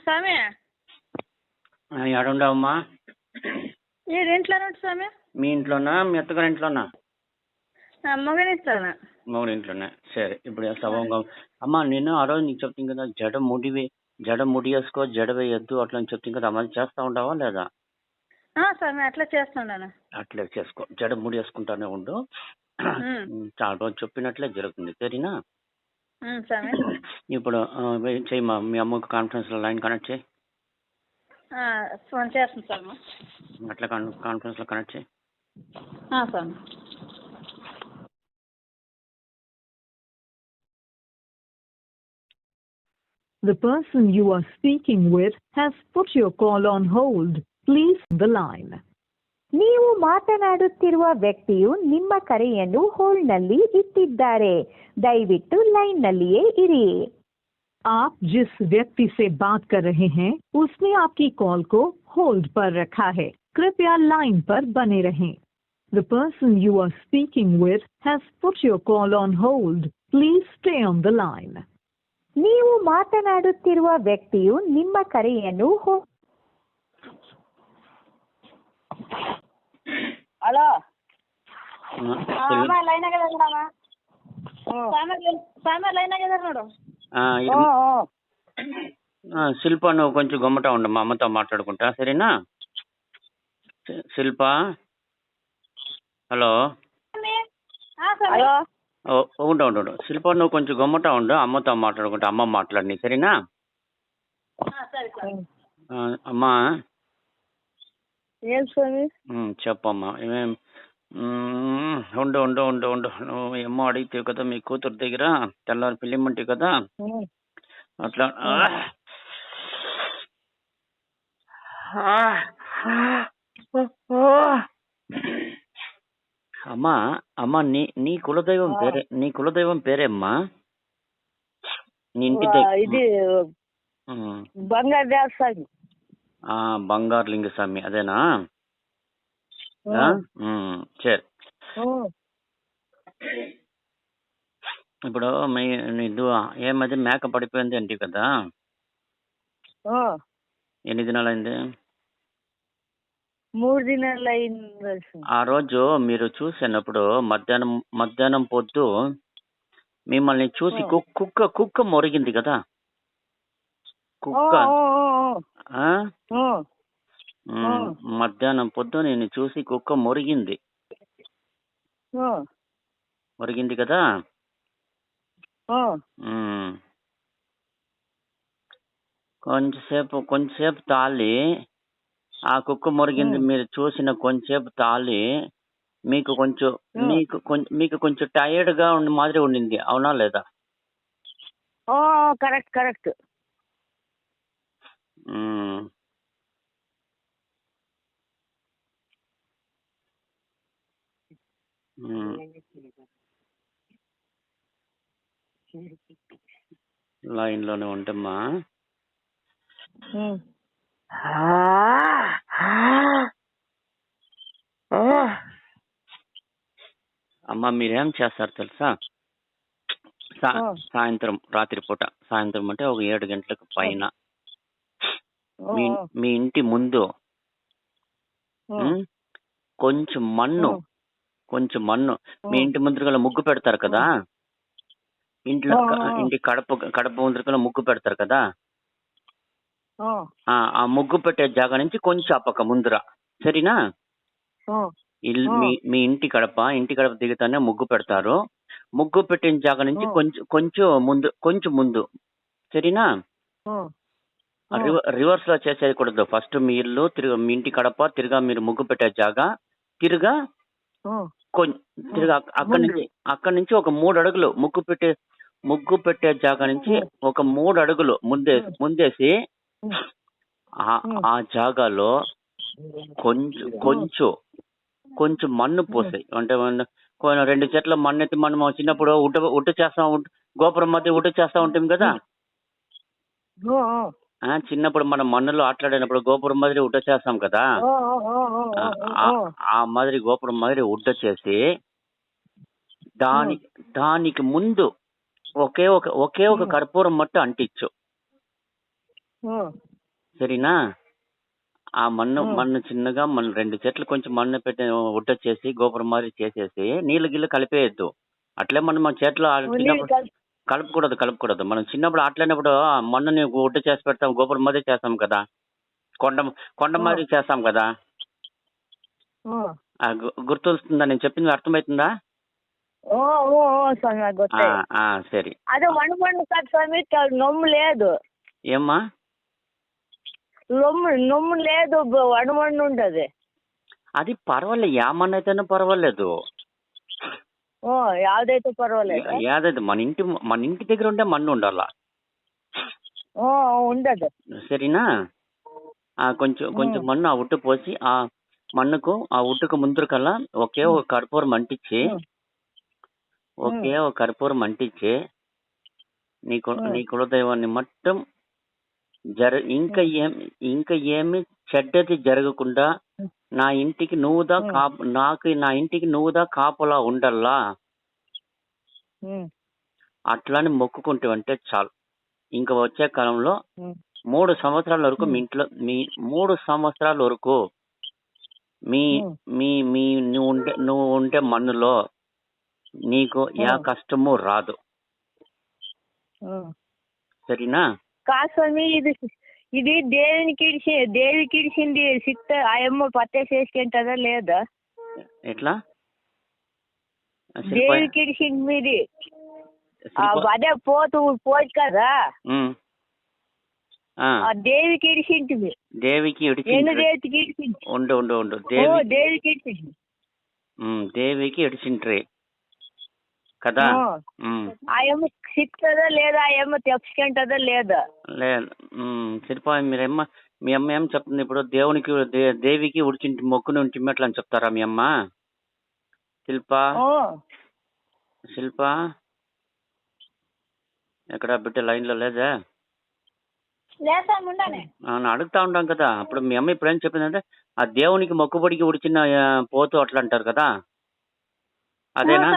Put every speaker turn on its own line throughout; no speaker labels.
స్వామి
ఎక్కడుండవమ్మా?
మీరు ఇంట్లోనే ఉంటు స్వామి.
మీ ఇంట్లోనా మీ అత్తగారి ఇంట్లోనా?
మొగనిస్తానా?
ఇంట్లోనే. సరే, ఇప్పుడు సభంగా అమ్మా, నేను ఆ రోజు నీకు చెప్తాను కదా, జడ ముడి వేసుకో, జడ వేయద్దు అట్లా అని చెప్తాను కదా, అమలు చేస్తా ఉంటావా లేదా?
స్వామి అట్లా చేస్తున్నాను.
అట్లే చేసుకో, జడ ముడి వేసుకుంటానే ఉండు. చాలా రోజు చెప్పినట్లే జరుగుతుంది. సరేనా?
స్వామి
ఇప్పుడు చెయ్యమ్మా, మీ అమ్మకు కాన్ఫరెన్స్ లో లైన్ కనెక్ట్ చేయి.
ఫోన్ చేస్తాను స్వామి.
అట్లా కాన్ఫరెన్స్ లో కనెక్ట్ చేయి.
స్వామి.
The person you are speaking with has put your call on hold. Please the line.
ನೀವು ಮಾತನಾಡುತ್ತಿರುವ ವ್ಯಕ್ತಿಯು ನಿಮ್ಮ ಕರೆಯನ್ನು ಹೋಲ್ಡ್ನಲ್ಲಿ ಇಟ್ಟಿದ್ದಾರೆ. ದಯವಿಟ್ಟು ಲೈನ್ನಲ್ಲಿಯೇ ಇರಿ.
आप जिस व्यक्ति से बात कर रहे हैं उसने आपकी कॉल को होल्ड पर रखा है. कृपया लाइन पर बने रहें. The person you are speaking with has put your call on hold. Please stay on the line.
ನೀವು ಮಾತನಾಡುತ್ತಿರುವ ವ್ಯಕ್ತಿಯು ನಿಮ್ಮ ಕರೆಯನ್ನು
హలో లైన్ ನೋಡು.
శిల్ప, నువ్వు కొంచెం గమ్మట ఉండు, మా అమ్మతో మాట్లాడుకుంటా. సరేనా శిల్ప? హలో ఉండు. శిల్ప, నువ్వు కొంచెం గమ్మట ఉండు, అమ్మతో మాట్లాడుకుంటా. అమ్మ మాట్లాడి. సరేనా? అమ్మా
ఏం స్వామి?
చెప్పమ్మా. ఏమేం? ఉండు. నువ్వు ఏమో అడిగితే కదా మీ కూతురు దగ్గర తెల్లారి పిల్లిమంటే కదా, అట్లా. అమ్మా నీ కులదైవం పేరేమ్మా? నీ ఇంటి
ఇది బంగారు దేవస్వామి.
బంగారు లింగస్వామి అదేనా? సరే. ఇప్పుడు నీదు ఏమది మేక పడిపోయింది ఏంటి కదా? ఎన్ని దినాలు అయింది?
3 దినాలు అయింది.
ఆ రోజు మీరు చూసినప్పుడు మధ్యాహ్నం పొద్దు మిమ్మల్ని చూసి కుక్క మొరిగింది కదా? కుక్క మధ్యాహ్నం పొద్దు నేను చూసి కుక్క మొరిగింది కదా? కొంచెంసేపు తాళి, ఆ కుక్క మొరిగింది మీరు చూసిన కొంచెంసేపు తాళి మీకు కొంచెం టైర్డ్ గా ఉండి మాదిరి ఉండింది, అవునా లేదా?
కరెక్ట్.
లైన్ లోనే ఉంటమ్మా. అమ్మా, మీరేం చేస్తారు తెలుసా? సాయంత్రం, రాత్రిపూట, సాయంత్రం అంటే ఒక 7 గంటలకు పైన మీ ఇంటి ముందు కొంచెం మన్ను మీ ఇంటి ముందరగా ముగ్గు పెడతారు కదా, ఇంటి కడప ముందరగా ముగ్గు పెడతారు కదా, ఆ ముగ్గు పెట్టే జాగా నుంచి కొంచెం అప్పక ముందర. సరేనా? మీ ఇంటి కడప దిగుతానే ముగ్గు పెడతారు. ముగ్గు పెట్టిన జాగా నుంచి కొంచెం ముందు. సరేనా? రివర్స్ లో చేసేయకూడదు. ఫస్ట్ మీ ఇల్లు మీ ఇంటి కడప తిరిగా మీరు ముగ్గు పెట్టే జాగా తిరిగా అక్కడి నుంచి ఒక 3 అడుగులు ముగ్గు పెట్టే జాగా నుంచి ఒక 3 అడుగులు ముందేసి ఆ జాగాలో కొంచెం మన్ను పోసాయి. అంటే 2 చెట్ల మన్నెత్తి మనం చిన్నప్పుడు ఉట్ట చేస్తాం, గోపురం మధ్య ఉట్ట చేస్తా ఉంటాం కదా. చిన్నప్పుడు మనం మన్నులో ఆటలాడినప్పుడు గోపురం మాదిరి ఉడ్డ చేస్తాం కదా, ఆ మాదిరి గోపురం మాదిరి ఉడ్డ చేసి దానికి ముందు ఒకే ఒక కర్పూరం మట్టు అంటించు. సరేనా? ఆ మన్ను చిన్నగా మన 2 చెట్లు కొంచెం మన్ను పెట్టి ఉడ్డొచ్చేసి గోపురం మాదిరి చేసేసి నీళ్ళు గిల్లు కలిపేయద్దు. అట్లే మనం మన చేతిలో కలపకూడదు. మనం చిన్నప్పుడు ఆటలేనప్పుడు ఆ మన్నుని ఉడ్డ చేసి పెడతాం, గోపురం మాదిరి చేస్తాం కదా, కొండ మాదిరి చేస్తాం కదా. గుర్తొస్తుందా నేను చెప్పింది? అర్థమవుతుందా?
స్వామి
సరే.
అదే వణుమಣ್ಣు కాదు స్వామి, నొమ్ము లేదు.
ఏమ్మా?
నొమ్ము లేదు, వణుమಣ್ಣు ఉండదు.
అది పర్వాలేదు, ఏ మన్ను అయితేనే పర్వాలేదు.
యాదైతే పర్వాలేదు.
యాదైతే మన ఇంటి దగ్గర ఉండే మన్ను ఉండాలా.
ఉండదు.
సరేనా? కొంచెం మన్ను ఆ ఉట్టు పోసి ఆ మన్నుకు ఆ ఉట్టుకు ముందు కల్లా ఒకే ఒక కర్పూరం అంటించి నీ కులదైవాన్ని మొత్తం ఇంకా ఏమి చెడ్డది జరగకుండా నా ఇంటికి నువ్వుదా కాపలా ఉండల్లా అట్లాని మొక్కుకుంటావంటే చాలు. ఇంకా వచ్చే కాలంలో 3 సంవత్సరాల వరకు మీ ఇంట్లో 3 సంవత్సరాల వరకు నువ్వు ఉండే మన్నులో నీకు ఏ కష్టము రాదు. సరేనా?
కాస్వామి ఇది దేవికి ఇడిచింది సిక్త ఆయమ్మ పట్టేసేసుకుంటుందా లేదా?
ఎట్లా?
దేవికి ఇడిచింది మీది అదే పోదు కదా, దేవికి ఇడిచింది.
దేవికి ఇడిచింట్రీ కదా.
ఆయమ్మ సిక్తుందా లేదా, ఆయమ్మ తెచ్చుకుంటుందా లేదా?
లేదు. సరిపోయి మీ అమ్మ ఏం చెప్తుంది ఇప్పుడు? దేవికి ఉడిచింటి మొక్కుని ఉంచిమెట్లు అని చెప్తారా మీ అమ్మ? శిల్ప ఎక్కడ బిడ్డ లైన్లో లేదా? అడుగుతా ఉంటాం కదా. అప్పుడు మీ అమ్మ ఇప్పుడు ఏం చెప్పిందంటే ఆ దేవునికి మొక్కుబడికి ఉడిచిన పోతు అట్లా అంటారు కదా, అదేనా?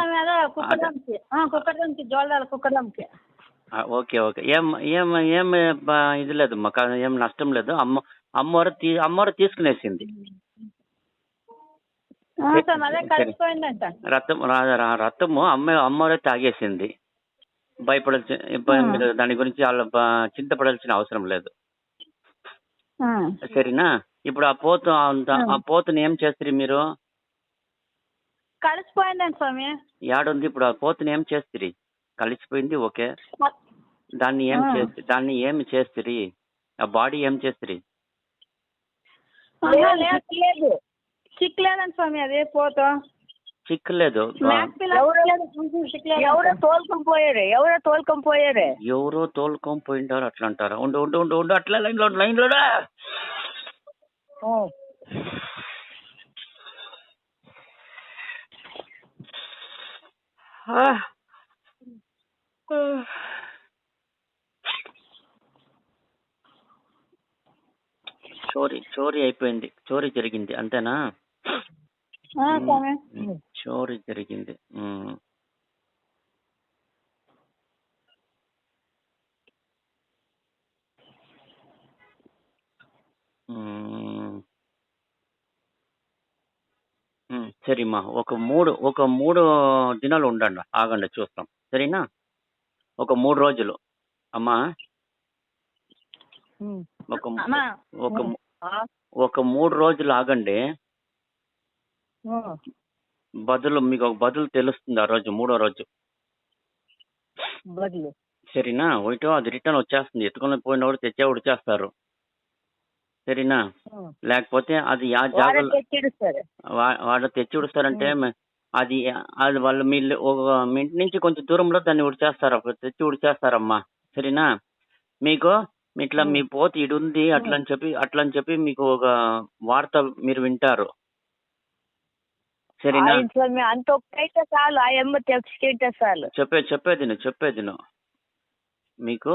ఓకే. ఏం ఇది లేదు మాకు, ఏం నష్టం లేదు. అమ్మవారు తీసుకునేసింది. రక్తము అమ్మవారే తాగేసింది. మీరు దాని గురించి చింతపడాల్సిన అవసరం లేదు. సరేనా? ఇప్పుడు ఆ పోతుని ఏం చేస్తారు మీరు?
కలిసిపోయిందండి స్వామి.
ఏడుంది ఇప్పుడు? ఆ పోతుని ఏం చేస్తారు? కలిసిపోయింది, ఓకే. దాన్ని ఏమి చేస్తారు? ఆ బాడీ ఏం చేస్తారు?
చిక్కలేదండి స్వామి, అదే పోతా
చిక్కలేదు.
ఎవరో తోలుకొని
పోయింటారు అట్లా అంటారా? ఉండు అట్లా లైన్లో చోరీ అయిపోయింది. చోరీ జరిగింది, అంతేనా? చోరీ జరిగింది. సరేమ్మా, ఒక మూడు దినాలు ఉండండి, ఆగండి, చూస్తాం. సరేనా? ఒక 3 రోజులు అమ్మా. ఒక 3 రోజులు ఆగండి. మీకు ఒక బదులు తెలుస్తుంది ఆ రోజు, 3వ రోజు. సరేనా? ఒకటో అది రిటర్న్ వచ్చేస్తుంది. ఎత్తుకొని పోయినవాడు తెచ్చేవాడు చేస్తారు. సరేనా? లేకపోతే అది వాడు తెచ్చి ఉడుస్తారంటే అది వాళ్ళు మీ ఇంటి నుంచి కొంచెం దూరంలో దాన్ని ఉడిచేస్తారు, తెచ్చి ఉడిచేస్తారమ్మా. సరేనా? మీకు ఇట్లా మీ పోతు ఇడుంది అట్లని చెప్పి మీకు ఒక వార్త మీరు వింటారు. సరేనా? చెప్పేది మీకు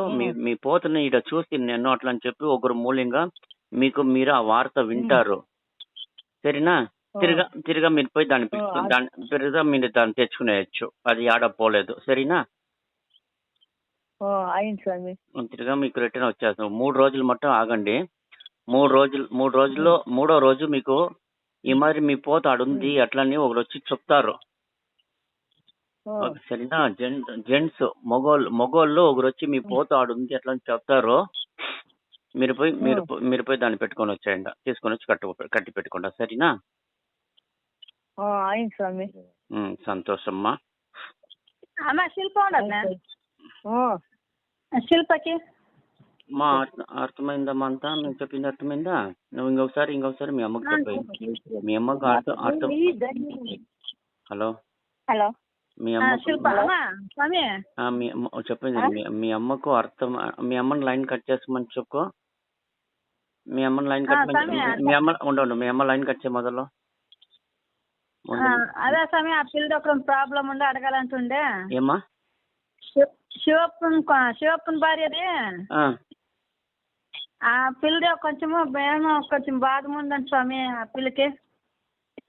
మీ పోతుని ఇడ చూసి నేను అట్లా అని చెప్పి ఒకరు మూల్యంగా మీరు ఆ వార్త వింటారు. సరేనా? తిరిగా మీరు పోయి మీరు దాన్ని తెచ్చుకునేయచ్చు. అది ఆడ పోలేదు. సరేనా?
అయింది స్వామి.
తిరిగా మీకు రిటర్న్ వచ్చేస్తాం. 3 రోజులు మొత్తం ఆగండి. 3 రోజుల్లో 3వ రోజు మీకు ఈ మరి మీ పోత ఆడుంది అట్లని ఒకరు వచ్చి చెప్తారు. సరేనా? జెంట్స్ మగోళ్ళు ఒకరు వచ్చి మీ పోత ఆడుంది అట్లా అని చెప్తారు. మీరు పోయి దాన్ని పెట్టుకొని వచ్చేయండి, తీసుకొని వచ్చి కట్టి పెట్టుకోండి. సరేనా?
అయింది స్వామి.
సంతోషమ్మా.
అమ్మా శిల్ప ఉండదు శిల్పకి
మా అర్థమైందమ్మా అంతా? నేను చెప్పింది అర్థమైందా? నువ్వు ఇంకొకసారి మీ అమ్మకి చెప్పాయి. మీ అమ్మకు అర్థం. హలో
హలో
మీ అమ్మ చెప్పింది. మీ అమ్మకు అర్థం. మీ అమ్మని లైన్ కట్ చేసుకోమని చెప్పు. మీ అమ్మని లైన్ కట్ మీ అమ్మ ఉండు. మీ అమ్మ లైన్ కట్ చేయ మొదలు.
అదే స్వామి, ఆ పిల్లది ఒక ప్రాబ్లం ఉండే అడగాలంటుండే.
ఏమ్మా?
శివప్పన్ భార్యది. ఆ పిల్లది కొంచెం బాధ ఉందండి స్వామి ఆ పిల్లకి.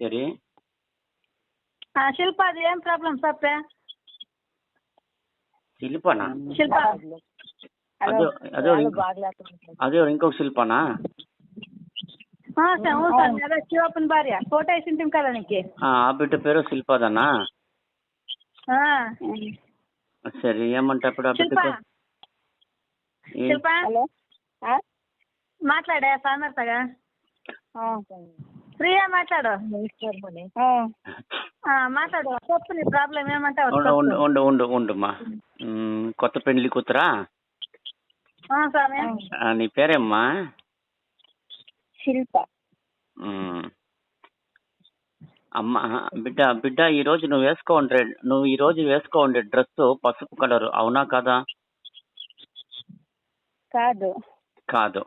సరే.
శిల్ప అది ఏం ప్రాబ్లం చెప్పే?
శిల్పనా?
శిల్ప
అదే ఇంకొక శిల్పనా?
అదే శివప్పన్ భార్య. ఫోటో వేసింటాం కదా నీకు.
ఆ బిడ్డ పేరు శిల్పదనా? సరే, ఏమంటే అప్పుడు ఆ బిడ్డకు
శిల్ప మాట్లాడే సామర్థగా ఫ్రీగా మాట్లాడు. మాట్లాడు, చెప్పు నీ ప్రాబ్లం ఏమంటావు.
ఉండమ్మా. కొత్త పెండ్లి కూతురా?
స్వామి.
నీ పేరేమ్మా?
శిల్ప.
అమ్మ బిడ్డ ఈ రోజు నువ్వు ఈ రోజు వేసుకోండి డ్రెస్ పసుపు కలర్, అవునా కాదా? కాదు.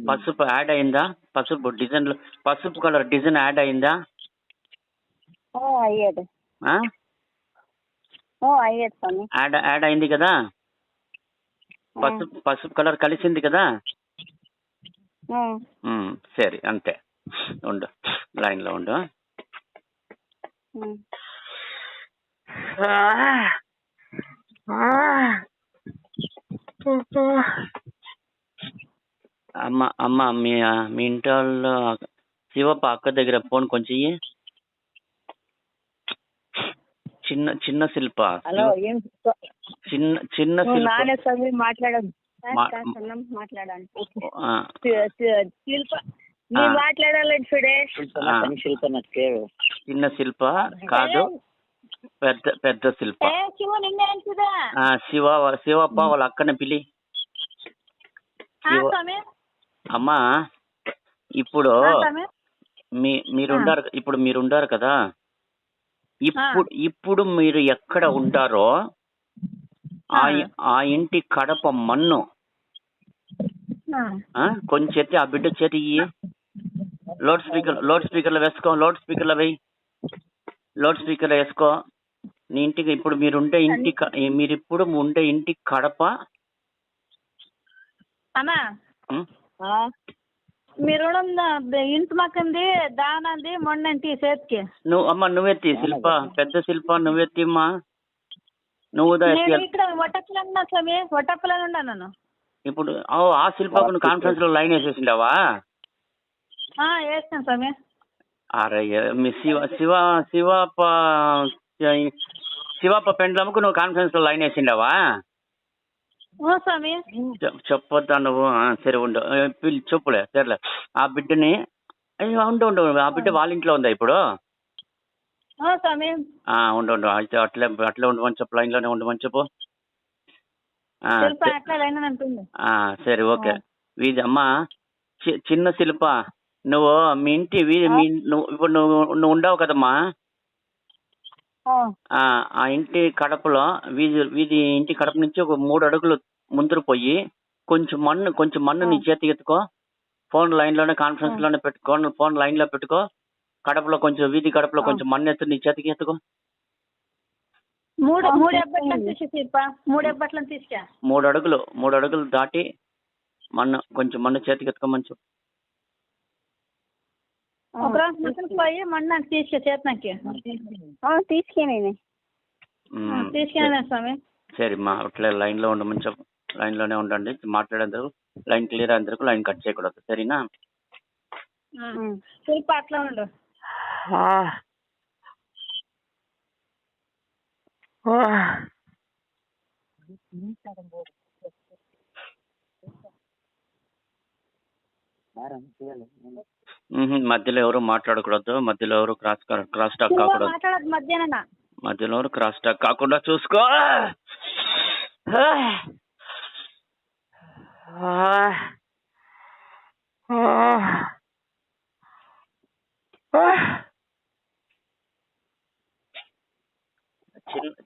పసుపు యాడ్ అయిందా? పసుపు కలర్ డిజైన్ యాడ్ అయిందా? యాడ్ అయింది కదా? పసుపు కలర్ కలిసింది కదా? సరే, అంతే. ఉండు, లైన్ లో ఉండు. అమ్మ మీ ఇంటి వాళ్ళు శివప్ప అక్క దగ్గర ఫోన్ కొంచెం చిన్న శిల్ప. చిన్న శిల్ప
మాట్లాడాను. మాట్లాడాలండి చూడే.
చిన్న శిల్ప కాదు, పెద్ద శిల్ప. శివప్ప వాళ్ళ అక్కని పిలి. అమ్మా, ఇప్పుడు మీరుండారు కదా, ఇప్పుడు మీరు ఎక్కడ ఉంటారో ఆ ఇంటి కడప మన్ను కొంచెం ఎత్తి ఆ బిడ్డ చేతి లౌడ్ స్పీకర్లో వేసుకో. లౌడ్ స్పీకర్లో వేసుకో. నీ ఇంటికి ఇప్పుడు మీరిప్పుడు ఉండే ఇంటి కడప.
అమ్మా, మీరు ఇంటి మక్కంది దానంది మొన్నంటి చేతికి.
నువ్వెత్తి శిల్ప, పెద్ద శిల్ప నువ్వెత్తిమ్మా.
ఇక్కడ వట్టప్పలో ఉన్నా నేను.
ఇప్పుడు ఆ శిల్పకు కాన్ఫరెన్స్ లో లైన్ వేసేసిండావా?
వేస్తాను స్వామి.
అరే, మీ శివప్ప పెండ్లమ్మకు నువ్వు కాన్ఫరెన్స్ లో లైన్ వేసిండావా?
స్వామి
చెప్పొద్దా నువ్వు? సరే ఉండు, చెప్పులే సరేలే. ఆ బిడ్డని ఉండు. ఆ బిడ్డ వాళ్ళ ఇంట్లో ఉందా ఇప్పుడు? ఉండు. అయితే అట్లే ఉండమని చెప్పు, లైన్ లోనే ఉండమని చెప్పు. సరే, ఓకే. వీధి అమ్మా, చిన్న శిల్ప, నువ్వు మీ ఇంటి ఇప్పుడు నువ్వు ఉండవు కదమ్మా. ఆ ఇంటి కడపలో వీధి ఇంటి కడప నుంచి ఒక 3 అడుగులు ముందరు పోయి కొంచెం మన్ను నీ చేతికి ఎత్తుకో. ఫోన్ లైన్ లోనే కాన్ఫరెన్స్ లోనే పెట్టుకో. ఫోన్ లైన్ లో పెట్టుకో. కడపలో కొంచెం వీధి కడపలో కొంచెం మన్ను ఎత్తు, నీ చేతికి ఎత్తుకో.
3
అడుగులు దాటి కొంచెం మన్ను చేతికి ఎత్తుకోమని చెప్పు.
పోయి మన్ను తీసుకెళ్ళి స్వామి.
సరేమ్మా అట్లా లైన్లో ఉండమని చెప్పు. లైన్లోనే ఉండండి, మాట్లాడేందుకు లైన్ క్లియర్ అయ్యేందుకు లైన్ కట్ చేయకూడదు, సరేనా?
శిల్ప అట్లా ఉండు.
మధ్యలో ఎవరు మాట్లాడకూడదు, మధ్యలో ఎవరు క్రాస్ టాక్
శిల్ప
కాకూడదు,
మాట్లాడదు మధ్యాహ్నం.
మధ్యలో ఎవరు క్రాస్ టాక్ కాకుండా చూసుకో.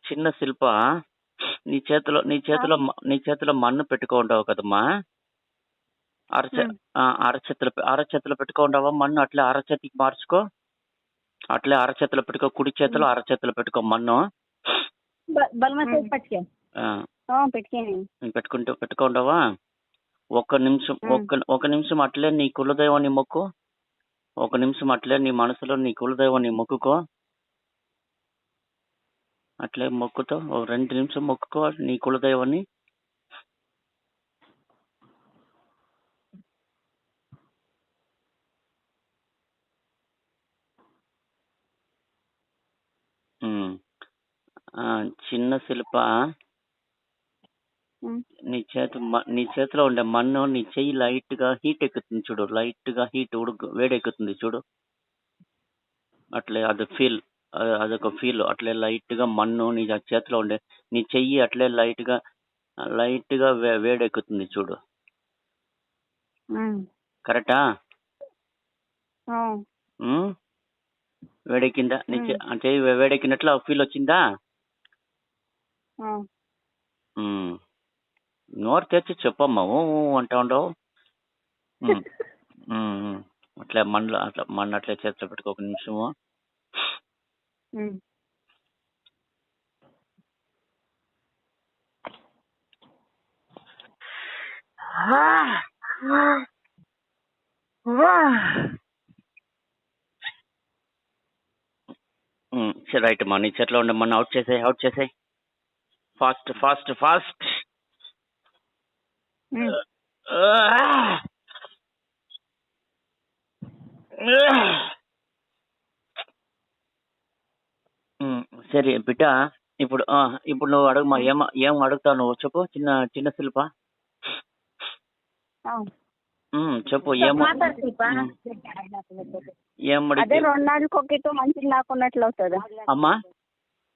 చిన్న శిల్ప, నీ చేతిలో మన్ను పెట్టుకుంటావు కదమ్మా, అరచేతిలో పెట్టుకుంటావా మన్ను? అట్లే అరచేతికి మార్చుకో, అట్లే అరచేతిలో పెట్టుకో, కుడి చేతిలో అరచేతిలో పెట్టుకో మన్ను. పెట్టుకుంటావా? ఒక నిమిషం అట్లే నీ కులదైవాన్ని మొక్కు. ఒక నిమిషం అట్లే నీ మనసులో నీ కులదైవాన్ని మొక్కుకో. అట్లే మొక్కుతో 2 నిమిషం మొక్కుకో నీ కులదైవాన్ని. చిన్న శిల్ప, నీ చేతిలో ఉండే మన్ను నీ చెయ్యి లైట్ గా హీట్ ఎక్కుతుంది చూడు, లైట్ గా వేడెక్కుతుంది చూడు. అట్లే అదొక ఫీల్. అట్లే లైట్ గా మన్ను నీ చేతిలో ఉండే నీ చెయ్యి అట్లే లైట్ గా వేడెక్కుతుంది చూడు. కరెక్టా? వేడెక్కిందా? నీ చెయ్యి వేడెక్కినట్లు ఫీల్ వచ్చిందా? నోరు తెచ్చి చెప్పమ్మా, అంటా ఉండవు. అట్లా మన్ను అట్లే చేతిలో పెట్టుకో 1 నిమిషము. రైట్ అమ్మా, నీ చేతిలో ఉండే మన్ను అవుట్ చేసాయి. Fast fast fast. సరే బిడ్డ, ఇప్పుడు నువ్వు అడుగుమా. ఏం అడుగుతావు నువ్వు చెప్పు. చిన్న శిల్ప చెప్పు. ఏం
అదే 2 నాళ్ళకి ఒకటి మంచిగా నాకున్నట్లు అవుతుందా
అమ్మా?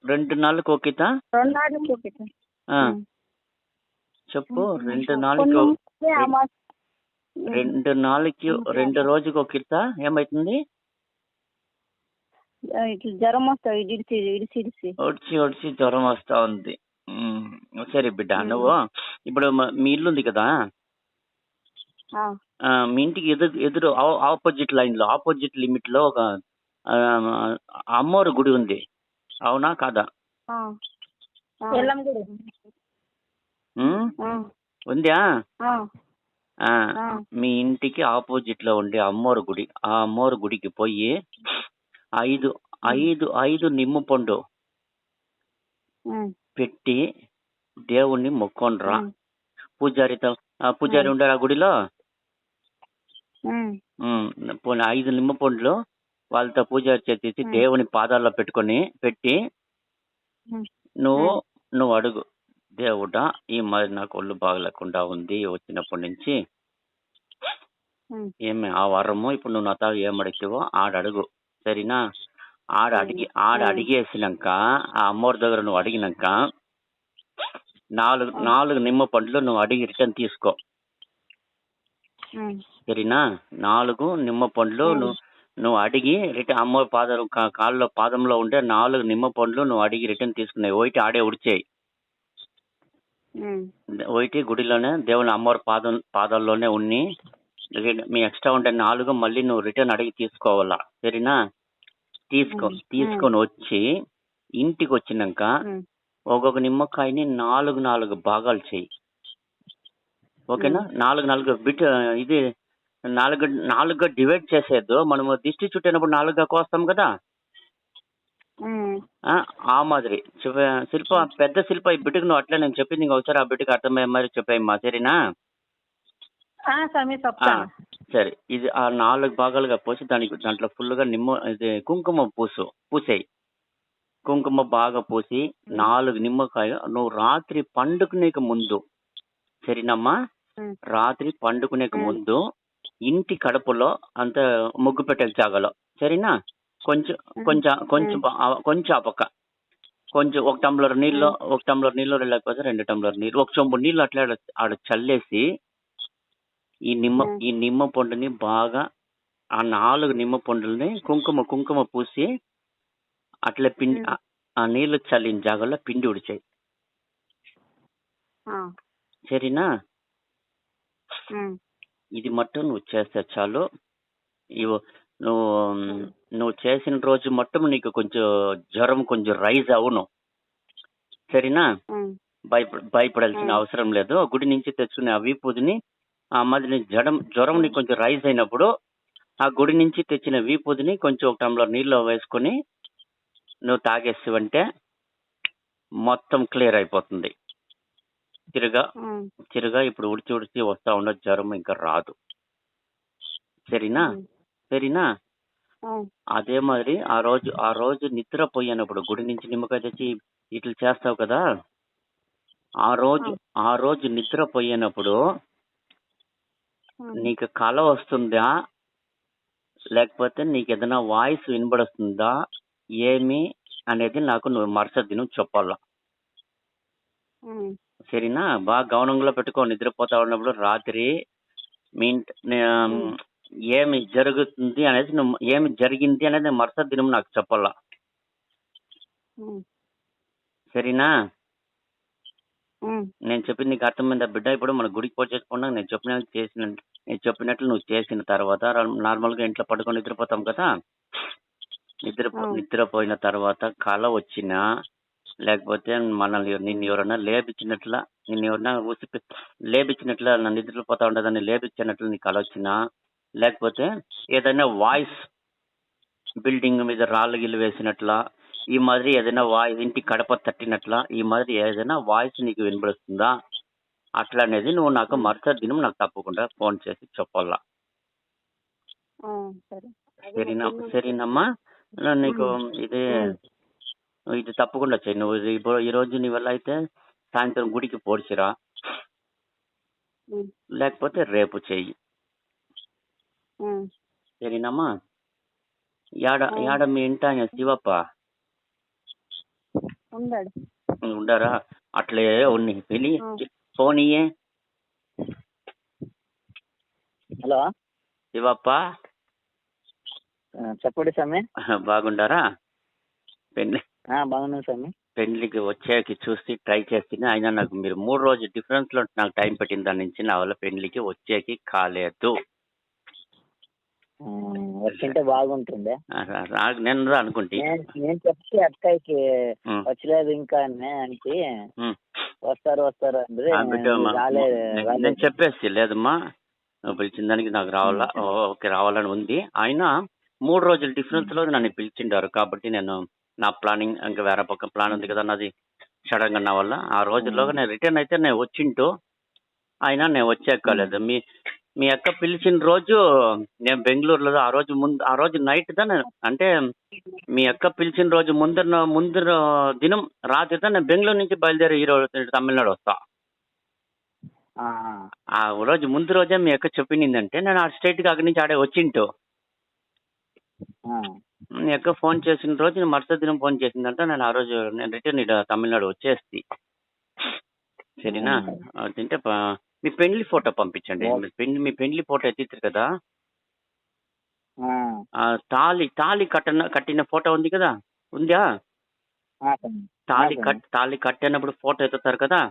2 నాళ్ళకి ఒకట?
2 నాళ్ళకి ఒకటి
చెప్పు. 2 నాళ్ళకి 2 రోజుకి ఒకట ఏమైతుంది?
జ్వరం వస్తుంది, ఇడిచి
జ్వరం వస్తా ఉంది. సరే బిడ్డ, నువ్వు ఇప్పుడు మీ ఇల్లు ఉంది కదా, మీ ఇంటికి ఎదురు ఆపోజిట్ లైన్ లో, ఆపోజిట్ లిమిట్ లో ఒక అమ్మవారి గుడి ఉంది, అవునా కాదా? ఉందా? మీ ఇంటికి ఆపోజిట్ లో ఉండే అమ్మవారి గుడి, ఆ అమ్మవారి గుడికి పోయి 5 నిమ్మ పండు పెట్టి దేవుణ్ణి మొక్కొండ్రా. పూజారి ఉండారు ఆ గుడిలో. 5 నిమ్మ పండ్లు వాళ్ళతో పూజారి చేసి దేవుని పాదాల్లో పెట్టి నువ్వు అడుగు, దేవుడా ఈ మరి నాకు ఒళ్ళు బాగలేకుండా ఉంది వచ్చినప్పటి నుంచి, ఏమి ఆ వారము ఇప్పుడు నువ్వు నాతో ఏం అడిగివో అడుగు, సరేనా? అడిగేసినాక ఆ అమ్మవారి దగ్గర నువ్వు అడిగినాక 4 నిమ్మ పండ్లు నువ్వు అడిగి రిటర్న్ తీసుకో, సరేనా? 4 నిమ్మ పండ్లు నువ్వు అడిగి రిటర్న్ అమ్మవారి పాదంలో ఉండే 4 నిమ్మ పండ్లు నువ్వు అడిగి రిటర్న్ తీసుకున్నాయి. ఒకటి ఆడే ఉడిచేయి, ఒకటి గుడిలోనే దేవుని అమ్మవారి పాదాల్లోనే ఉన్ని, మీ ఎక్స్ట్రా ఉండే 4 మళ్ళీ నువ్వు రిటర్న్ అడిగి తీసుకోవాలా, సరేనా? తీసుకొని వచ్చి ఇంటికి వచ్చినాక ఒక్కొక్క నిమ్మకాయని 4 భాగాలు చెయ్యి, ఓకేనా? 4 బిట్ ఇది 4గా డివైడ్ చేసేద్దు. మనము దిష్టి చుట్టినప్పుడు 4గా కోస్తాం కదా, ఆ మాదిరి శిల్ప పెద్ద శిల్ప ఈ బిడ్డకు నువ్వు అట్లా నేను చెప్పింది ఇంకా ఒకసారి ఆ బిడ్డకి అర్థమయ్యే మరి చెప్పాయమ్మా, సరేనా?
స్వామి చెప్తాను.
సరే, ఇది ఆ 4 భాగాలుగా పోసి దాంట్లో ఫుల్గా ఇది కుంకుమ పూసేయి. కుంకుమ బాగా పూసి 4 నిమ్మకాయ నువ్వు రాత్రి పండుకునేక ముందు, సరేనమ్మా, రాత్రి పండుకునేక ముందు ఇంటి కడుపులో అంత ముగ్గు పెట్టే జాగాలో, సరేనా? కొంచెం కొంచెం కొంచెం కొంచెం ఆ పక్క కొంచెం 1 టంబ్లర్ నీళ్ళు లేకపోతే 2 టంబ్లర్ నీళ్ళు, 1 చెంబు నీళ్ళు అట్లా ఆడ చల్లేసి ఈ నిమ్మ పండుని బాగా ఆ 4 నిమ్మ పండుల్ని కుంకుమ పూసి అట్లా పిండి ఆ నీళ్లు చల్లిన జాగాలో పిండి ఉడిచాయి, సరేనా? ఇది మట్టు నువ్వు చేస్తే చాలు. నువ్వు చేసిన రోజు మొత్తం నీకు కొంచెం జ్వరం కొంచెం రైజ్ అవును, సరేనా? భయపడాల్సిన అవసరం లేదు. గుడి నుంచి తెచ్చుకునే ఆ వీపూదిని ఆ మధ్య జ్వరం నీకు కొంచెం రైజ్ అయినప్పుడు ఆ గుడి నుంచి తెచ్చిన వీపూదిని కొంచెం 1 టంబ్లర్ నీళ్ళు వేసుకొని నువ్వు తాగేస్తావంటే మొత్తం క్లియర్ అయిపోతుంది. చిరుగా ఇప్పుడు ఉడిచి వస్తా ఉండదు, జ్వరం ఇంకా రాదు, సరేనా? అదే మాదిరి ఆ రోజు నిద్రపోయినప్పుడు గుడి నుంచి నిమ్మకాయ తెచ్చి ఇట్లా చేస్తావు కదా, ఆ రోజు నిద్రపోయినప్పుడు నీకు కళ వస్తుందా లేకపోతే నీకు ఏదైనా వాయిస్ వినబడుతుందా ఏమి అనేది నాకు నువ్వు మరుసటి దినం చెప్పాలా, సరేనా? బాగా గౌనంలో పెట్టుకో. నిద్రపోతా ఉన్నప్పుడు రాత్రి ఏమి జరుగుతుంది అనేది ఏమి జరిగింది అనేది మరుసటి దినం నాకు చెప్పాలా, సరేనా? నేను చెప్పింది నీకు అర్థమైందా బిడ్డ? ఇప్పుడు మన గుడికి పోచేసుకున్నా నేను చెప్పినట్లు నువ్వు చేసిన తర్వాత నార్మల్గా ఇంట్లో పడుకొని నిద్రపోతాం కదా, నిద్రపోయిన తర్వాత కళ వచ్చినా లేకపోతే నిన్ను ఎవరన్నా లేపించినట్ల నిద్రపోతా ఉండదని లేపించినట్లు నీ కళ వచ్చినా, లేకపోతే ఏదైనా వాయిస్ బిల్డింగ్ మీద రాళ్ళు గిల్లు వేసినట్లా ఈ మాదిరి ఏదైనా వాయిస్ ఇంటి కడప తట్టినట్లా ఈ మాదిరి ఏదైనా వాయిస్ నీకు వినబడుతుందా అట్లా అనేది నువ్వు నాకు మరుసటి దినం నాకు తప్పకుండా ఫోన్ చేసి చెప్పాలా, సరేనమ్మా? నీకు ఇది తప్పకుండా చెయ్యి. నువ్వు ఈ రోజు నీ వల్ల అయితే సాయంత్రం గుడికి పోడ్చిరా, లేకపోతే రేపు చెయ్యి, సరేనమ్మా? యాడ మీ ఇంట శివప్ప ఉండారా? అట్లే ఉన్ని పిలి ఫోన్ ఇయ్యే.
హలో
శివప్ప,
చెప్పండి స్వామి.
బాగుండారా?
బాగున్నాను స్వామి.
పెళ్లికి వచ్చేకి చూసి ట్రై చేస్తే అయినా నాకు మీరు 3 రోజులు డిఫరెన్స్ లో నాకు టైం పెట్టిన దాని నుంచి నా వల్ల పెళ్లికి వచ్చేకి కాలేదు.
వచ్చింటే బాగుంటుండే.
నేను అనుకుంటే
నేను చెప్తే అక్కయ్యకి వచ్చలేదు ఇంకా అంటే వస్తారు
నేను చెప్పేసి లేదమ్మా నువ్వు పిలిచిన దానికి నాకు రావాలా, ఓకే రావాలని ఉంది. అయినా 3 రోజుల డిఫరెన్స్ లో నన్ను పిలిచిండారు కాబట్టి నేను నా ప్లానింగ్ ఇంకా వేరే పక్క ప్లాన్ ఉంది కదా నాది సడన్ గా నా వల్ల ఆ రోజుల్లోగా నేను రిటర్న్ అయితే నేను వచ్చింటూ అయినా నేను వచ్చేక్కలేదు. మీ అక్క పిలిచిన రోజు నేను బెంగళూరులో ఆ రోజు నైట్ దా నేను అంటే మీ అక్క పిలిచిన రోజు ముందు దినం రాత్రి దా నేను బెంగళూరు నుంచి బయలుదేరి ఈ రోజు తమిళనాడు వస్తా. ఆ రోజు ముందు రోజే మీ అక్క చెప్పిందంటే నేను ఆ స్టేట్కి అక్కడి నుంచి ఆడే వచ్చింటూ మీ అక్క ఫోన్ చేసిన రోజు నేను మరుసటి దినం ఫోన్ చేసిందంటే నేను ఆ రోజు నేను రిటర్న్ తమిళనాడు వచ్చేసి, సరేనా? తింటే మీ పెళ్లి ఫోటో పంపించండి. మీ పెళ్లి ఫోటో ఎత్తిరు కదా, తాళి కట్టిన ఫోటో ఉంది కదా, ఉందా? తాళి కట్టినప్పుడు ఫోటో ఎత్తుతారు కదా,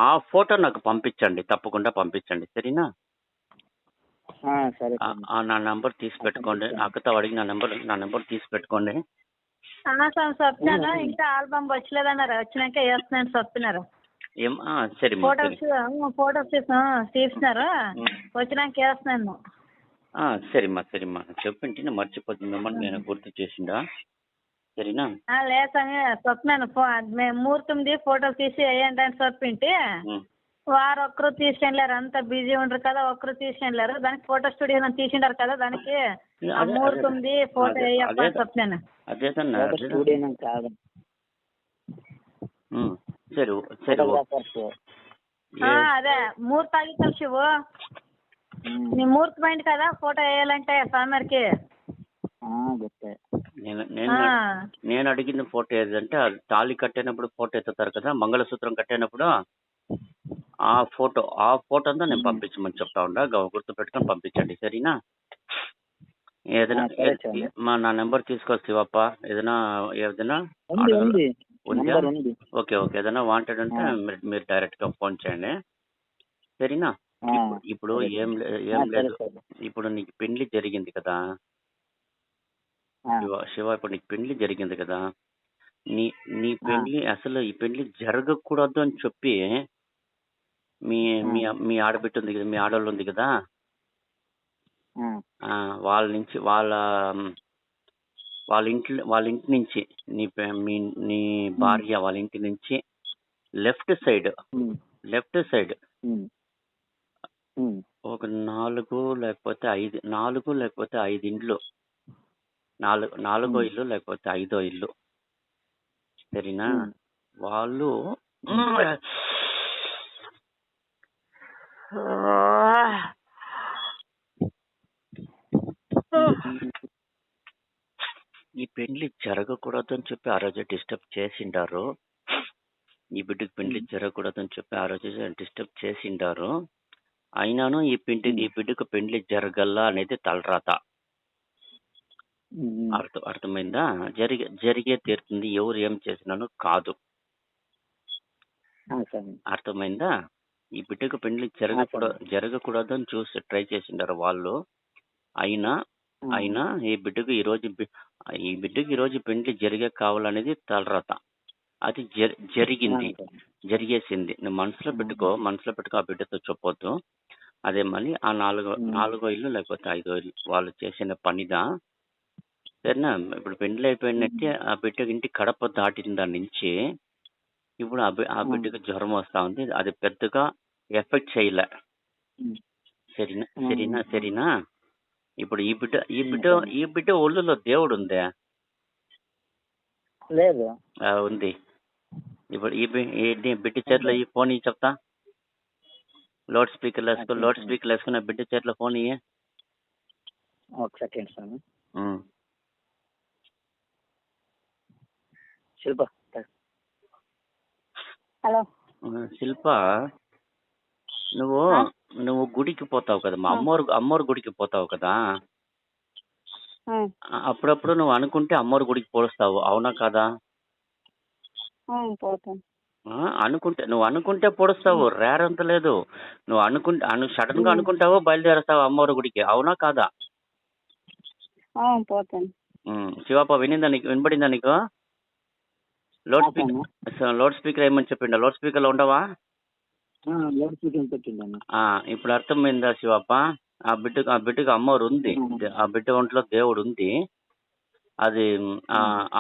ఆ ఫోటో నాకు పంపించండి, తప్పకుండా పంపించండి, సరేనా? నా నెంబర్ తీసి పెట్టుకోండి. అక్కతో అడిగి నా నెంబర్ తీసి పెట్టుకోండి.
చెప్తాను ఇంకా ఆల్బమ్ వచ్చలేదన్నారు, వచ్చినాక వేస్తున్నాను చెప్తున్నారు.
సరే
ఫోటోస్ తీస్తున్నారు, వచ్చినాక వేస్తున్నాను.
సరేమ్మా సరేమ్మా చెప్పింటే నేను మర్చిపోతుందమ్మా నేను గుర్తు చేసిండా సరేనా?
లేదు స్వామి చెప్పినాను మేము ముహూర్తంది ఫోటోలు తీసి వేయండి అని చెప్పింటే వారు ఒక్కరు తీసుకెళ్ళారు, అంతా బిజీ ఉండరు కదా, ఒక్కరు తీసుకెళ్ళారు. దానికి ఫోటో స్టూడియో తీసిండారు కదా, దానికి ముహూర్తంది ఫోటో వేయప్ప అని చెప్పినాను.
అదేదన్నా
స్టూడియో కాదు,
సరే సరే
అదే ముహూర్తం ఆగితారు శివు, నీ ముహూర్తం అయింది కదా ఫోటో వేయాలంటే స్వామివారికి.
నేను అడిగిన ఫోటో ఏదంటే తాళి కట్టినప్పుడు ఫోటో ఎత్తుతారు కదా, మంగళసూత్రం కట్టినప్పుడు ఆ ఫోటో అంతా నేను పంపించమని చెప్తా ఉండా, గుర్తు పెట్టుకొని పంపించండి సరేనా? ఏదైనా నా నెంబర్ తీసుకోవచ్చు శివప్ప, ఏదైనా ఉందా? ఓకే ఏదైనా వాంటెడ్ అంటే మీరు డైరెక్ట్ గా ఫోన్ చేయండి సరేనా? ఇప్పుడు ఏం లేదు, ఇప్పుడు నీకు పెళ్లి జరిగింది కదా శివ, ఇప్పుడు నీకు పెళ్లి జరిగింది కదా, నీ పెళ్లి అసలు ఈ పెళ్లి జరగకూడదు అని చెప్పి మీ ఆడబిడ్డ ఉంది కదా, మీ ఆడవాళ్ళు ఉంది కదా, వాళ్ళ ఇంటి నుంచి నీ భార్య వాళ్ళ ఇంటి నుంచి లెఫ్ట్ సైడ్ ఒక 4 లేకపోతే 5 ఇండ్లు, 4 ఇల్లు లేకపోతే 5 ఇల్లు సరేనా? వాళ్ళు ఈ పెళ్లి జరగకూడదు అని చెప్పి ఆ రోజు డిస్టర్బ్ చేసిండారు, ఈ బిడ్డకి పెళ్లి జరగకూడదు అని చెప్పి ఆ రోజు డిస్టర్బ్ చేసిండారు. అయినాను ఈ బిడ్డకు పెళ్లి జరగల్లా అనేది తలరాత. అర్థమైందా? జరిగే తీరుతుంది, ఎవరు ఏం చేసినాను కాదు. అర్థమైందా? ఈ బిడ్డకు పెళ్లి జరగకూడదు అని చూసి ట్రై చేసిండారు వాళ్ళు. అయినా ఈ బిడ్డకు ఈ రోజు పెళ్లి జరిగే కావాలనేది తలరాత. అది జరిగేసింది. నువ్వు మనసులో పెట్టుకో ఆ బిడ్డతో చెప్పొద్దు. అదే మళ్ళీ ఆ 4 ఇల్లు లేకపోతే 5 ఇల్లు వాళ్ళు చేసిన పనిదా సరేనా? ఇప్పుడు పెళ్లి అయిపోయినట్టే ఆ బిడ్డకి ఇంటి కడప దాటిన దాని నుంచి ఇప్పుడు ఆ బిడ్డకు జ్వరం వస్తా ఉంది, అది పెద్దగా ఎఫెక్ట్ చేయలే సరేనా? ఇప్పుడు ఈ బిడ్డ ఒళ్ళులో దేవుడు ఉందా?
లేదు.
ఉంది. ఇప్పుడు ఈ బిడ్డ చేతిలో ఈ ఫోన్ ఇయ్యి చెప్తా, లౌడ్ స్పీకర్ వేసుకుని బిడ్డ చేతిలో ఫోన్ ఇయ్యి.
ఒక సెకండ్ సార్. శిల్ప.
హలో
శిల్ప, నువ్వు గుడికి పోతావు కదా, మా అమ్మోరు గుడికి పోతావు కదా, అప్పుడప్పుడు నువ్వు అనుకుంటే అమ్మోరు గుడికి పోస్తావు, అవునా కదా? నువ్వు అనుకుంటే పొడుస్తావు, రేర్ అంత లేదు. నువ్వు సడన్ గా అనుకుంటావు, బయలుదేరుస్తావు అమ్మోరు గుడికి, అవునా కాదా? శివప్ప వినపడిందా నీకు? లౌడ్ స్పీకర్ ఏమని చెప్పిండా? లౌడ్ స్పీకర్ లో ఉండవా? ఇప్పుడు అర్థమైందా శివప్ప? ఆ బిడ్డకు అమ్మోరు ఉంది, ఆ బిడ్డ ఒంట్లో దేవుడు ఉంది, అది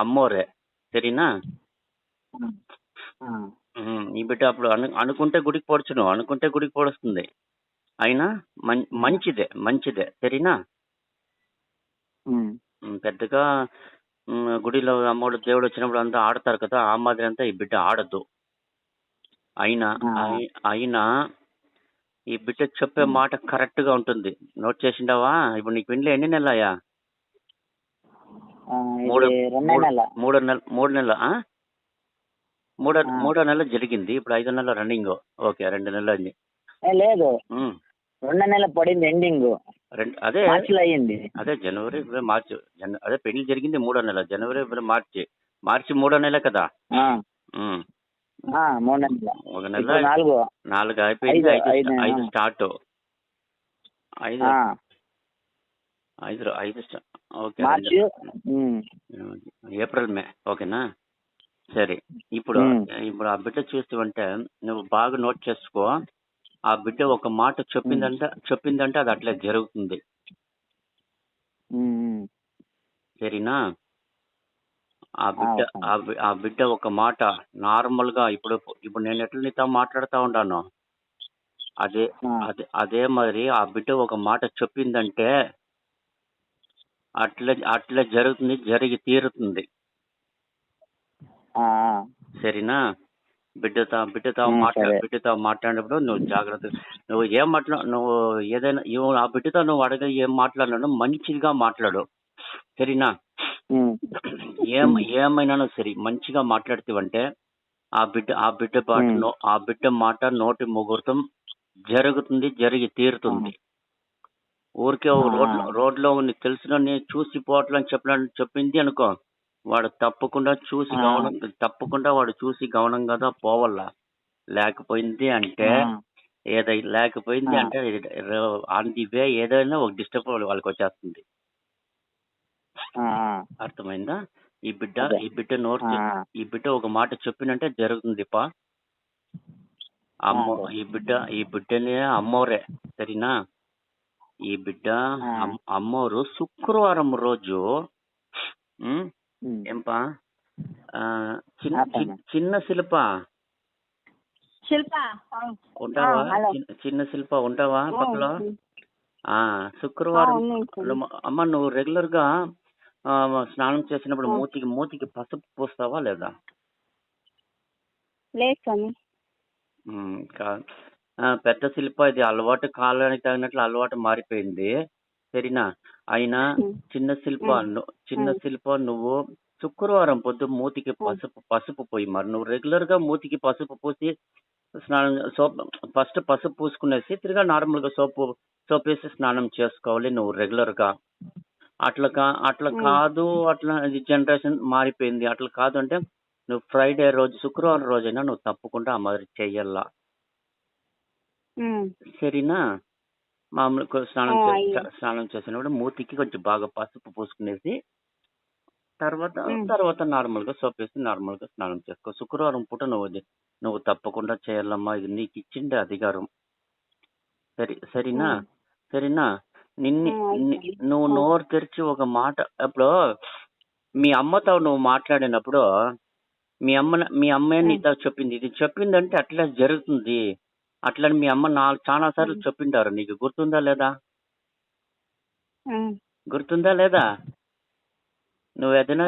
అమ్మోరే సరేనా? ఈ బిడ్డ అప్పుడు అనుకుంటే గుడికి పొడుచును, అనుకుంటే గుడికి పొడుస్తుంది. అయినా మంచిదే సరేనా? పెద్దగా గుడిలో అమ్మోడు దేవుడు వచ్చినప్పుడు అంతా ఆడతారు కదా, ఆ మాదిరి అంతా ఈ బిడ్డ ఆడద్దు. అయినా ఈ బిడ్డ చెప్పే మాట కరెక్ట్ గా ఉంటుంది. నోట్ చేసిండావా? ఇప్పుడు నీకు పెళ్లి ఎన్ని నెలలయ్యా? 3 నెలలు. మూడో నెల జరిగింది, ఇప్పుడు 5వ నెల రన్నింగ్. ఓకే, 2 నెలలు అయింది.
లేదు, 2 నెలలు పడింది ఎండింగ్.
అదే
అయింది.
అదే జనవరి మార్చి, అదే పెళ్లి జరిగింది 3వ నెల, జనవరి మార్చి 3వ నెల కదా.
3 నెలలు.
ఒక నెల 4 అయిపోయింది, 5 స్టార్ట్. 5 okay, April May. ఓకేనా? సరే. ఇప్పుడు ఆ బిడ్డ చూస్తావంటే నువ్వు బాగా నోట్ చేసుకో. ఆ బిడ్డ ఒక మాట చెప్పిందంటే అది అట్లే జరుగుతుంది. సరేనా? ఆ బిడ్డ ఒక మాట నార్మల్ గా ఇప్పుడు నేను ఎట్లా నీతో మాట్లాడుతూ ఉంటాను అదే మరి ఆ బిడ్డ ఒక మాట చెప్పిందంటే అట్లా జరుగుతుంది, జరిగి తీరుతుంది. సరేనా? బిడ్డతో మాట్లాడినప్పుడు నువ్వు జాగ్రత్త, నువ్వు నువ్వు ఏదైనా ఆ బిడ్డతో నువ్వు ఏం మాట్లాడినాను మంచిగా మాట్లాడు. సరేనా? ఏమైనా సరే మంచిగా మాట్లాడుతావంటే ఆ బిడ్డ మాట నోటి ముహూర్తం జరుగుతుంది, జరిగి తీరుతుంది. ఊరికే రోడ్లో తెలిసిన చూసి పోవట్లని చెప్పింది అనుకో, వాడు తప్పకుండా చూసి గమనంగా పోవాలా. లేకపోయింది అంటే ఆన్ ది వే ఏదైనా ఒక డిస్టర్బ్ వాళ్ళకి వచ్చేస్తుంది. అర్థమైందా? ఈ బిడ్డ ఒక మాట చెప్పినంటే జరుగుతుంది పా. ఈ బిడ్డనే అమ్మోరే. సరేనా? ఈ బిడ్డ అమ్మోరు శుక్రవారం రోజు ఏంపా చిన్న శిల్ప ఉంటావా? చిన్న శిల్ప ఉంటావా పక్కలో? శుక్రవారం అమ్మ నువ్వు రెగ్యులర్ గా స్నానం చేసినప్పుడు మూతికి పసుపు పూస్తావా లేదా? పెద్ద శిల్ప ఇది అలవాటు, కాలానికి తగినట్లు అలవాటు మారిపోయింది. సరేనా? అయినా చిన్న శిల్ప నువ్వు శుక్రవారం పొద్దు మూతికి పసుపు పోయి మరి నువ్వు రెగ్యులర్ గా మూతికి పసుపు పూసి స్నానం ఫస్ట్ పసుపు పూసుకునేసి తిరిగా నార్మల్ గా సోప్ వేసి స్నానం చేసుకోవాలి నువ్వు రెగ్యులర్ గా. అట్లా కాదు, అట్లా జనరేషన్ మారిపోయింది. అట్లా కాదు అంటే నువ్వు ఫ్రైడే రోజు శుక్రవారం రోజైనా నువ్వు తప్పకుండా ఆ మాదిరి చెయ్యాలా. సరేనా? మామూలు స్నానం చేసినప్పుడు మూతికి కొంచెం బాగా పసుపు పూసుకునేసి తర్వాత నార్మల్ గా సోప్ వేసి నార్మల్ గా స్నానం చేసుకో. శుక్రవారం పూట నువ్వు తప్పకుండా చేయాలమ్మా, ఇది నీకు ఇచ్చిండే అధికారం. సరేనా? నువ్వు నోరు తెరిచి ఒక మాట ఇప్పుడు మీ అమ్మతో నువ్వు మాట్లాడినప్పుడు మీ అమ్మే నీతో చెప్పింది, ఇది చెప్పిందంటే అట్లా జరుగుతుంది అట్లని మీ అమ్మ చాలా సార్లు చెప్పింటారు. నీకు గుర్తుందా లేదా? నువ్వు ఏదైనా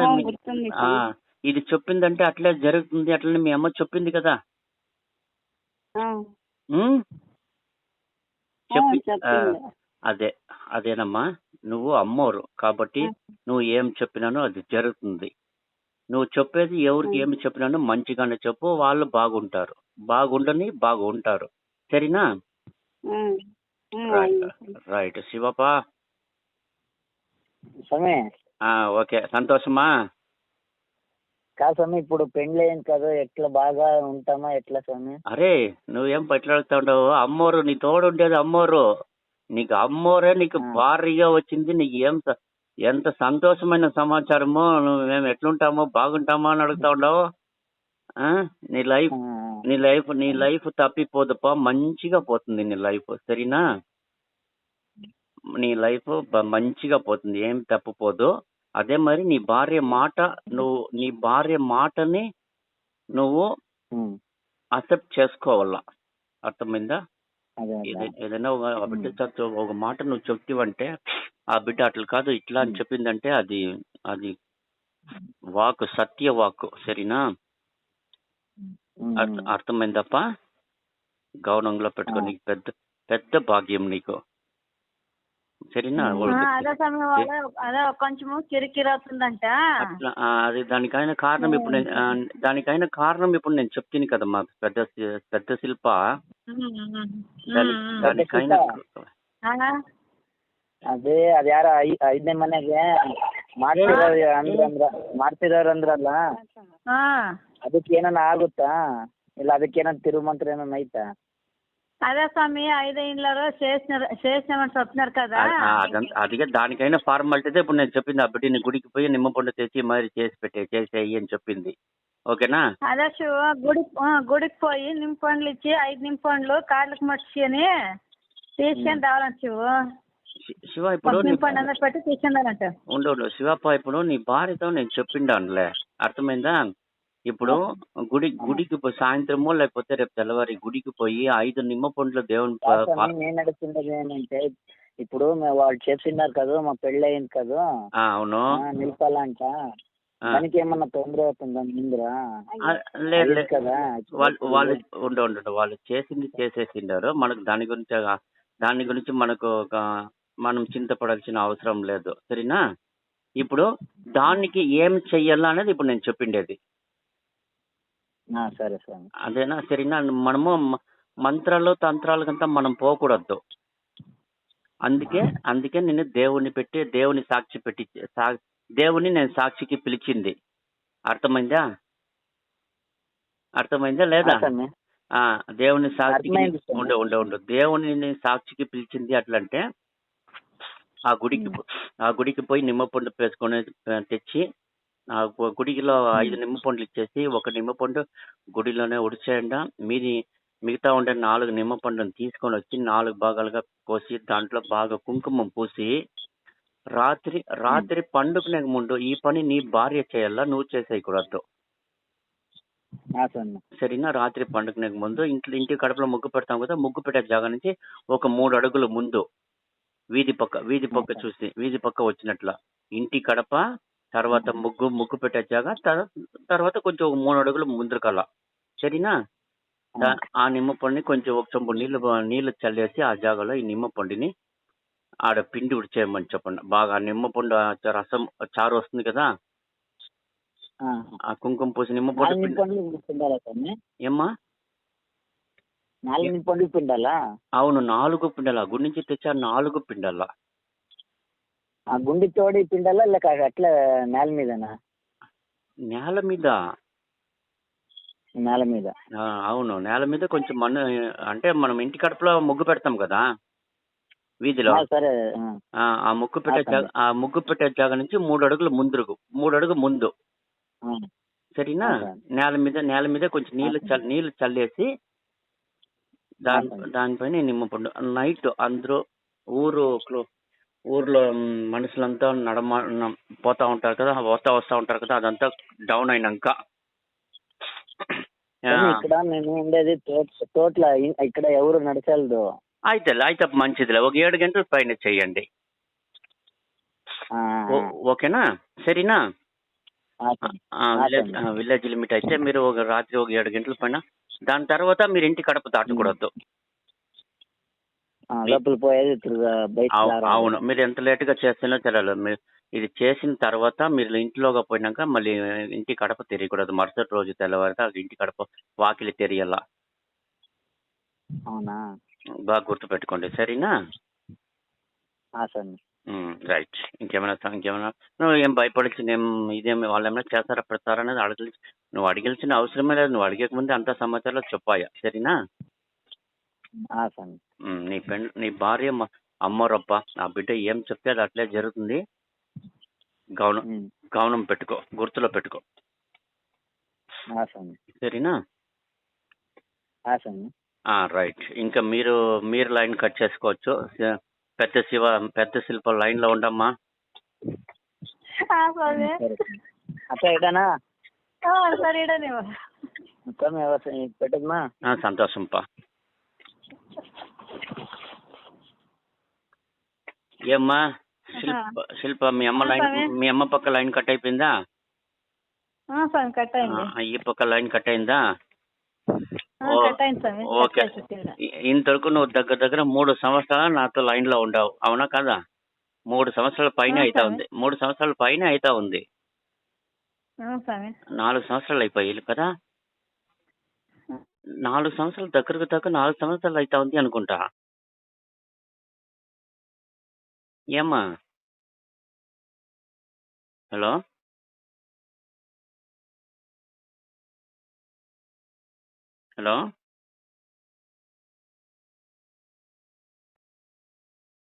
ఇది చెప్పిందంటే అట్లే జరుగుతుంది అట్లని మీ అమ్మ చెప్పింది కదా? అదేనమ్మా. నువ్వు అమ్మోరు కాబట్టి నువ్వు ఏం చెప్పినానో అది జరుగుతుంది. నువ్వు చెప్పేది ఎవరికి ఏమి చెప్పినానో మంచిగానే చెప్పు, వాళ్ళు బాగుంటారు. సరేనా? రైట్ శివపా. ఓకే, సంతోషమా?
కాదు స్వామి, ఇప్పుడు పెండ్లి అయింది కదా, ఎట్లా బాగా ఉంటామా ఎట్లా స్వామి?
అరే నువ్వేం పట్లాడుతా ఉండవు, అమ్మోరు నీ తోడు ఉండేది అమ్మోరు. నీకు అమ్మోరే నీకు భారీగా వచ్చింది. నీకు ఎంత సంతోషమైన సమాచారమో. మేము ఎట్లుంటామో బాగుంటామో అని అడుగుతా ఉండవు. నీ లైఫ్ తప్పిపోదుపా, మంచిగా పోతుంది నీ లైఫ్. సరేనా? నీ లైఫ్ మంచిగా పోతుంది, ఏం తప్పిపోదు. అదే మరి నీ భార్య మాటని నువ్వు అక్సెప్ట్ చేసుకోవాలా. అర్థమైందా? ఏదైనా ఒక బిడ్డ ఒక మాట నువ్వు చెప్తివంటే ఆ బిడ్డ అట్లా కాదు ఇట్లా అని చెప్పిందంటే అది వాక్, సత్య వాక్. సరేనా? అర్థమైందప్ప? గౌనంలో పెట్టుకో, నీకు పెద్ద భాగ్యం నీకు. సరేనా?
కొంచెము కిరికిరి అవుతుందంట.
అది దానికైనా కారణం ఇప్పుడు నేను చెప్ತೀನಿ కదమ్మా. పెద్ద శిల్ప దానికైనా
ಅದೇ ಅದು ಯಾರ 5ನೇ ಮನೆಗೆ ಮಾಡ್ತಿರೋರು ಅಂದ್ರಲ್ಲ, ಅದಕ್ಕೆ ಏನಾನ ಆಗುತ್ತಾ ಇಲ್ಲ ಅದಕ್ಕೆ ಏನಾನ ತಿರುಮಂತ್ರ ಏನಾನ ಐತಾ?
అదే స్వామి 5 ఇండ్లలో చేసినామని చెప్తున్నారు కదా.
అదిగా దానికైనా ఫార్మాలిటీ. ఇప్పుడు నేను చెప్పింది ఆ బిడ్డని గుడికి పోయి నిమ్మ పండు తెచ్చి మరి చేసేయి అని చెప్పింది. ఓకేనా?
అదే గుడికి పోయి నిమ్మ పండ్లు ఇచ్చి 5 నిమ్మ పండ్లు కాళ్ళకి మర్చి అని తీసుకొని రావాలని శివు.
శివ ఇప్పుడు
పంపించండి అందరు పెట్టి తీసుకున్నారంట.
ఉండు శివప్ప, ఇప్పుడు నీ భార్యతో నేను చెప్పిండానులే, అర్థమైందా? ఇప్పుడు గుడికి పోయి సాయంత్రమో లేకపోతే రేపు తెల్లవారి గుడికి పోయి 5 నిమ్మ పండ్లు దేవుని
నేను అడుగుతున్నది ఏంటంటే, ఇప్పుడు వాళ్ళు చెప్తున్నారు కదా మా పెళ్ళి అయింది కదా,
అవును
నిలపాలంట, దానికి ఏమన్నా తొందర అవుతుందా ముందర?
లేదు
కదా
వాళ్ళు ఉండు వాళ్ళు చేసేసిండారు. మనకు దాని గురించి మనం చింతపడాల్సిన అవసరం లేదు, సరేనా? ఇప్పుడు దానికి ఏం చెయ్యాలా అనేది ఇప్పుడు నేను చెప్పిండేది.
సరే సార్,
అదేనా? సరేనా? మనము మంత్రాలు తంత్రాలకంతా మనం పోకూడదు. అందుకే నేను దేవుని సాక్షి పెట్టి దేవుని నేను సాక్షికి పిలిచింది. అర్థమైందా లేదా? దేవుని సాక్షికి ఉండు దేవుని సాక్షికి పిలిచింది. అట్లంటే ఆ గుడికి పోయి నిమ్మపండు వేసుకొని తెచ్చి ఆ గుడిలో 5 నిమ్మపండ్లు ఇచ్చేసి, 1 నిమ్మపండు గుడిలోనే ఉడిచేయండి. మిగతా ఉండే 4 నిమ్మపండుని తీసుకొని వచ్చి 4 భాగాలుగా కోసి దాంట్లో బాగా కుంకుమం పూసి రాత్రి పండుకునే ముందు ఈ పని నీ భార్య చేయాలా, నువ్వు చేసేయకూడదు, సరేనా? రాత్రి పండుకునే ముందు ఇంటి కడపలో ముగ్గు పెడతాం కదా, ముగ్గు పెట్టే జాగా నుంచి ఒక 3 అడుగులు ముందు వీధి పక్క చూసి, వీధి పక్క వచ్చినట్ల ఇంటి కడప, తర్వాత ముగ్గు పెట్టే జాగా, తర్వాత కొంచెం 3 అడుగులు ముందుకల, సరేనా? ఆ నిమ్మపండుని కొంచెం ఒక చెంబు నీళ్లు చల్లేసి ఆ జాగాలో ఈ నిమ్మపండుని ఆడ పిండి ఉడిచేయమని చెప్పండి. బాగా నిమ్మపండు రసం చారు వస్తుంది కదా, ఆ కుంకుమ పూసి నిమ్మపండు ఏమ్మా
4 పండు పిండాలా?
అవును 4 పిండాలా, గుడి నుంచి తెచ్చా 4 పిండాలా.
ఆ గుండి తోడి పిండాలా లేక అట్లా నేల మీదనా?
నేల మీద. అవును నేల మీద కొంచెం మన్ను, అంటే మనం ఇంటి కడపలో ముగ్గు పెడతాం కదా వీధిలో,
సరే
ఆ ముగ్గు పెట్టే జాగా నుంచి 3 అడుగులు ముందు, సరేనా? నేల మీద కొంచెం నీళ్లు చల్లేసి దానిపైన నిమ్మపండు. నైట్ అందరూ ఊర్లో మనుషులంతా పోతా ఉంటారు కదా, వస్తా ఉంటారు కదా, అదంతా డౌన్ అయినాక
ఇక్కడ మేము ఉండేది తోటలో, ఇక్కడ ఎవరు నడిచలేదు.
అయితే మంచిదిలే, ఒక 7 గంటల పైన చెయ్యండి, ఓకేనా? సరేనా? విలేజ్ లిమిట్ అయితే మీరు రాత్రి ఒక 7 గంటల పైన, దాని తర్వాత మీరు ఇంటి కడప దాటకూడదు. అవును, మీరు ఎంత లేటుగా చేస్తేనో తెలియదు. మీరు ఇది చేసిన తర్వాత మీరు ఇంట్లోగా పోయినాక మళ్ళీ ఇంటి కడప తెరియకూడదు. మరుసటి రోజు తెల్లవారితే ఇంటి కడప వాకిలి తెరియల్లా.
అవునా?
బాగా గుర్తుపెట్టుకోండి, సరేనా? రైట్. ఇంకేమైనా నువ్వు ఏం భయపడాల్సిన ఇదేమి వాళ్ళు ఏమైనా చేస్తారా పెడతారా అనేది నువ్వు అడిగాల్సిన అవసరమే లేదు. నువ్వు అడిగక ముందే అంత సమాచారం చెప్పాయా, సరేనా? నీ భార్య అమ్మరప్ప, ఆ బిడ్డ ఏం చెప్తే అది అట్లే జరుగుతుంది. గౌనం పెట్టుకో, గుర్తులో పెట్టుకో, సరేనా? రైట్. ఇంకా మీరు లైన్ కట్ చేసుకోవచ్చు. పెద్ద శిల్ప లైన్ లో ఉండమ్మా.
పెట్టమ్మా.
సంతోషంపా. ఏమ్మా శిల్ప, మీ అమ్మ పక్క లైన్ కట్ అయిపోయిందా? ఈ పక్క లైన్ కట్ అయిందా? ఓకే. ఇంతవరకు నువ్వు దగ్గర 3 సంవత్సరాలు నాతో లైన్ లో ఉండవు, అవునా కదా? 3 సంవత్సరాల పైన అవుతా ఉంది. 3 సంవత్సరాల పైన అవుతా ఉంది. 4 సంవత్సరాలు అయిపోయాయి కదా? 4 సంవత్సరాలు దగ్గరకు 4 సంవత్సరాలు అవుతా ఉంది అనుకుంటా. ఏమ్మా? హలో.